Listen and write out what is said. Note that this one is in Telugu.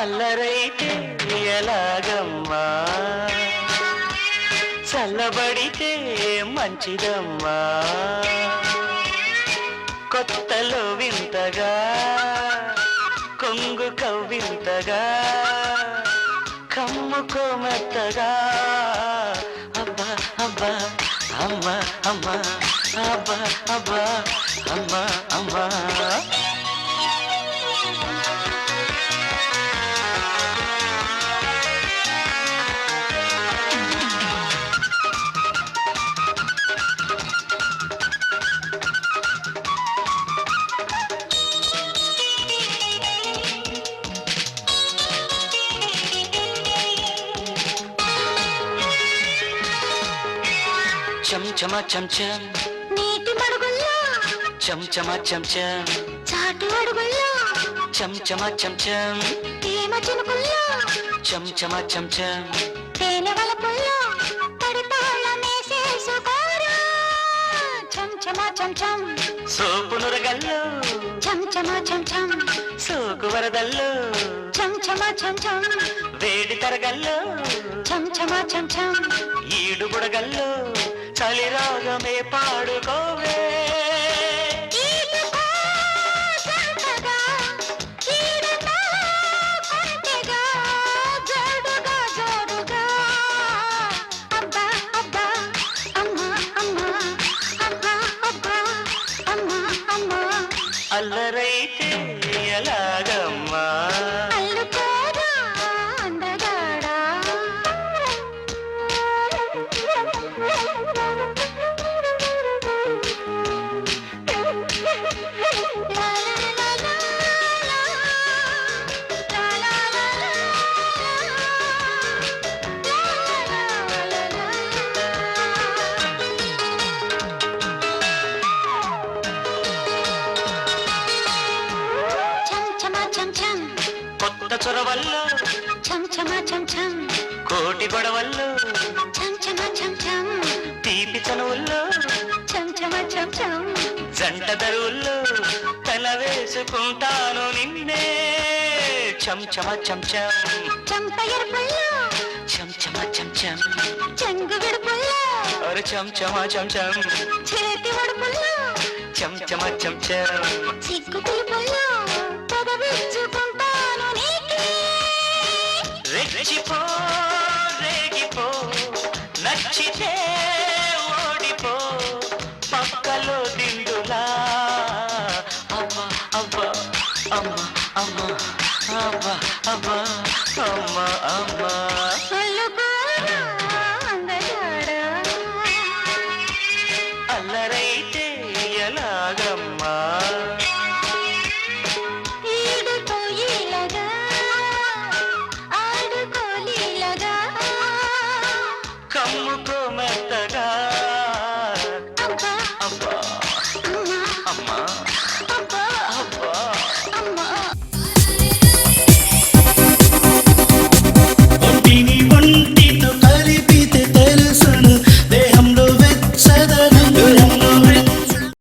అల్లరైతే ఎలాగమ్మా, చల్లబడితే మంచిదమ్మా. కొత్తలో వింతగా కొంగు కవ్వింతగా కమ్ముకోమెత్తగా అబ్బా అబ్బా అమ్మ అమ్మ అబ్బా అబ్బా అమ్మ అమ్మ. చమచమ చంచం నీటి మడుగుల్లో చమచమ చంచం చాటు అడుగుల్లో చమచమ చంచం తేమ చినుకుల్లో చమచమ చంచం తేనె వలపుల్లో తడితాళమేసేసుకోరా చంచమ చంచం సోపు నురగల్లో చంచమ చంచం సోకు వరదల్లో చంచమ చంచం వేడి తరగల్లో చంచమ చంచం ఈడు బుడగల్లో చలి రాగమే పాడుకోవే. ఈదుకో జంటగా, ఈడుతో కొంటెగా, జోడుగా జోడుగా. అబ్బా అబ్బా అమ్మ అమ్మ అబ్బా అబ్బా అమ్మ అమ్మ. అల్లరైతే ఎలాగమ్మా, అల్లుకోరా అందగాడా. లా లా లా లా లా. లా లా లా లా లా. లా లా లా లా. చంచమ చంచం కొత్త చొరవల్లో చంచమ చంచం కోటి గొడవల్లో చంచమ చంచం తీపి చనువుల్లో చంచమ చంచం జంట దరువుల్లో తల వేసుకుంటాను నిన్నే. చంచమ చంచం చంప ఎరుపుల్లో చంచమ చంచం చెంగు విడుపుల్లో అరే చంచమ చంచం చేతి వడుపుల్లో చంచమ చంచం సిగ్గు పిలుపుల్లో పొగవిచ్చుకుంటాను నీకే. రెచ్చిపో రేగిపో నచ్చితే ఓడిపో పక్కలో దిండులా. అమ్మ అమ్మ అమ్మ అమ్మ అమ్మ అమ్మ అమ్మ అమ్మ.